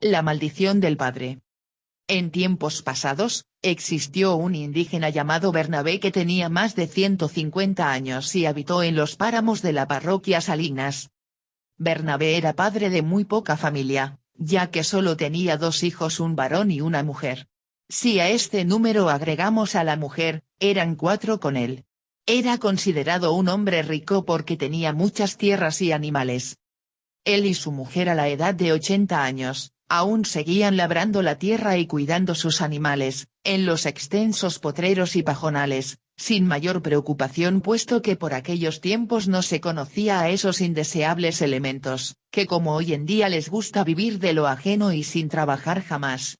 La maldición del padre. En tiempos pasados, existió un indígena llamado Bernabé que tenía más de 150 años y habitó en los páramos de la parroquia Salinas. Bernabé era padre de muy poca familia, ya que solo tenía 2 hijos, un varón y una mujer. Si a este número agregamos a la mujer, eran 4 con él. Era considerado un hombre rico porque tenía muchas tierras y animales. Él y su mujer a la edad de 80 años, aún seguían labrando la tierra y cuidando sus animales, en los extensos potreros y pajonales, sin mayor preocupación puesto que por aquellos tiempos no se conocía a esos indeseables elementos, que como hoy en día les gusta vivir de lo ajeno y sin trabajar jamás.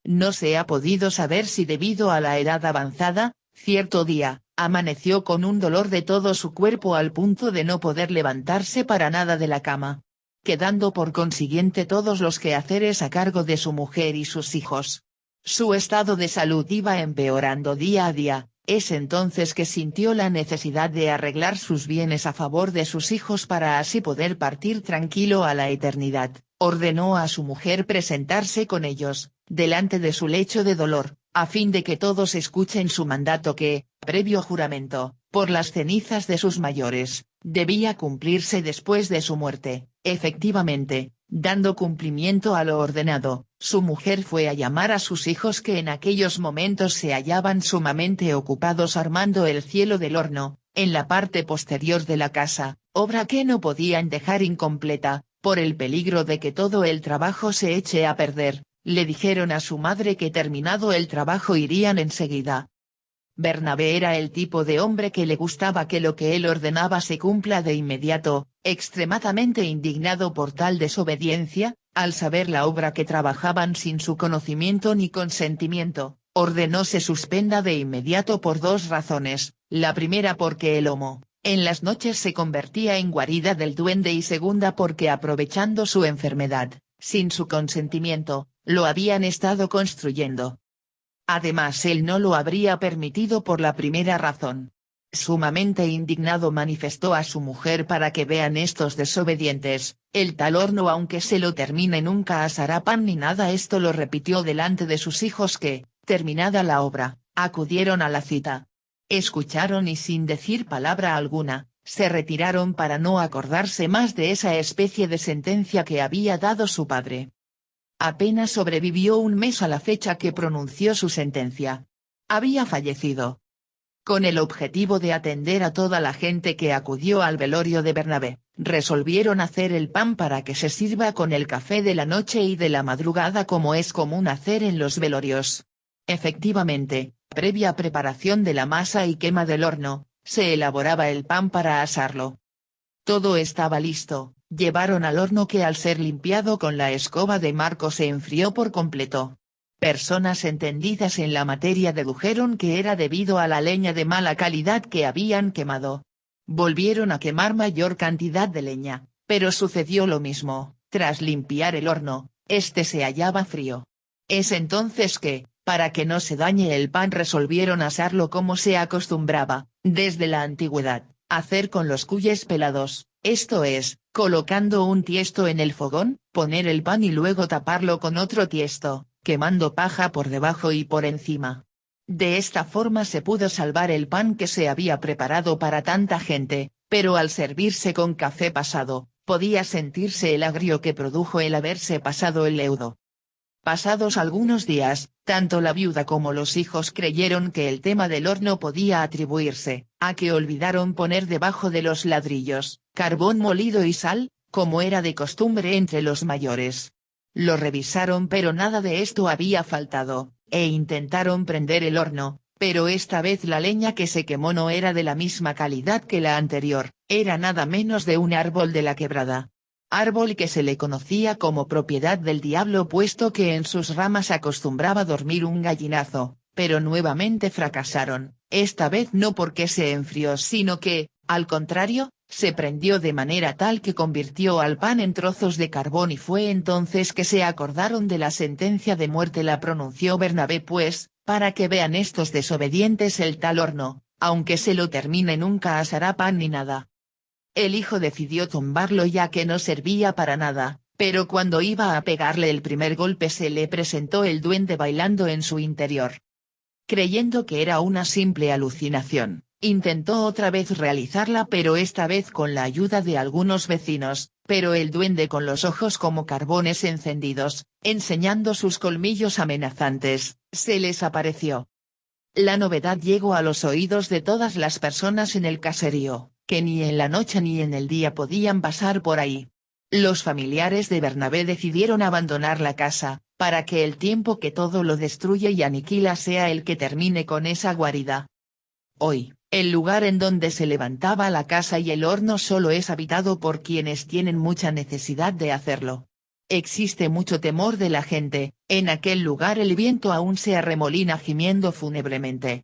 No se ha podido saber si debido a la edad avanzada, cierto día, amaneció con un dolor de todo su cuerpo al punto de no poder levantarse para nada de la cama, quedando por consiguiente todos los quehaceres a cargo de su mujer y sus hijos. Su estado de salud iba empeorando día a día, es entonces que sintió la necesidad de arreglar sus bienes a favor de sus hijos para así poder partir tranquilo a la eternidad. Ordenó a su mujer presentarse con ellos, delante de su lecho de dolor, a fin de que todos escuchen su mandato que, previo juramento, por las cenizas de sus mayores, debía cumplirse después de su muerte. Efectivamente, dando cumplimiento a lo ordenado, su mujer fue a llamar a sus hijos que en aquellos momentos se hallaban sumamente ocupados armando el cielo del horno, en la parte posterior de la casa, obra que no podían dejar incompleta, por el peligro de que todo el trabajo se eche a perder. Le dijeron a su madre que terminado el trabajo irían enseguida. Bernabé era el tipo de hombre que le gustaba que lo que él ordenaba se cumpla de inmediato. Extremadamente indignado por tal desobediencia, al saber la obra que trabajaban sin su conocimiento ni consentimiento, ordenó se suspenda de inmediato por 2 razones: la primera porque el homo, en las noches se convertía en guarida del duende, y segunda porque aprovechando su enfermedad, sin su consentimiento, lo habían estado construyendo. Además él no lo habría permitido por la primera razón. Sumamente indignado manifestó a su mujer: para que vean estos desobedientes, el tal horno aunque se lo termine nunca asará pan ni nada. Esto lo repitió delante de sus hijos que, terminada la obra, acudieron a la cita. Escucharon y sin decir palabra alguna, se retiraron para no acordarse más de esa especie de sentencia que había dado su padre. Apenas sobrevivió un mes a la fecha que pronunció su sentencia. Había fallecido. Con el objetivo de atender a toda la gente que acudió al velorio de Bernabé, resolvieron hacer el pan para que se sirva con el café de la noche y de la madrugada como es común hacer en los velorios. Efectivamente, previa preparación de la masa y quema del horno, se elaboraba el pan para asarlo. Todo estaba listo. Llevaron al horno que al ser limpiado con la escoba de Marco se enfrió por completo. Personas entendidas en la materia dedujeron que era debido a la leña de mala calidad que habían quemado. Volvieron a quemar mayor cantidad de leña, pero sucedió lo mismo. Tras limpiar el horno, este se hallaba frío. Es entonces que, para que no se dañe el pan, resolvieron asarlo como se acostumbraba, desde la antigüedad, hacer con los cuyes pelados, esto es, colocando un tiesto en el fogón, poner el pan y luego taparlo con otro tiesto, quemando paja por debajo y por encima. De esta forma se pudo salvar el pan que se había preparado para tanta gente, pero al servirse con café pasado, podía sentirse el agrio que produjo el haberse pasado el leudo. Pasados algunos días, tanto la viuda como los hijos creyeron que el tema del horno podía atribuirse a que olvidaron poner debajo de los ladrillos carbón molido y sal, como era de costumbre entre los mayores. Lo revisaron pero nada de esto había faltado, e intentaron prender el horno, pero esta vez la leña que se quemó no era de la misma calidad que la anterior, era nada menos de un árbol de la quebrada. Árbol que se le conocía como propiedad del diablo puesto que en sus ramas acostumbraba dormir un gallinazo, pero nuevamente fracasaron, esta vez no porque se enfrió sino que, al contrario, se prendió de manera tal que convirtió al pan en trozos de carbón y fue entonces que se acordaron de la sentencia de muerte. La pronunció Bernabé pues, para que vean estos desobedientes, el tal horno, aunque se lo termine nunca asará pan ni nada. El hijo decidió tumbarlo ya que no servía para nada, Pero cuando iba a pegarle el primer golpe se le presentó el duende bailando en su interior. Creyendo que era una simple alucinación, intentó otra vez realizarla pero esta vez con la ayuda de algunos vecinos, pero el duende con los ojos como carbones encendidos, enseñando sus colmillos amenazantes, se les apareció. La novedad llegó a los oídos de todas las personas en el caserío, que ni en la noche ni en el día podían pasar por ahí. Los familiares de Bernabé decidieron abandonar la casa, para que el tiempo que todo lo destruye y aniquila sea el que termine con esa guarida. Hoy, el lugar en donde se levantaba la casa y el horno solo es habitado por quienes tienen mucha necesidad de hacerlo. Existe mucho temor de la gente, en aquel lugar el viento aún se arremolina gimiendo fúnebremente.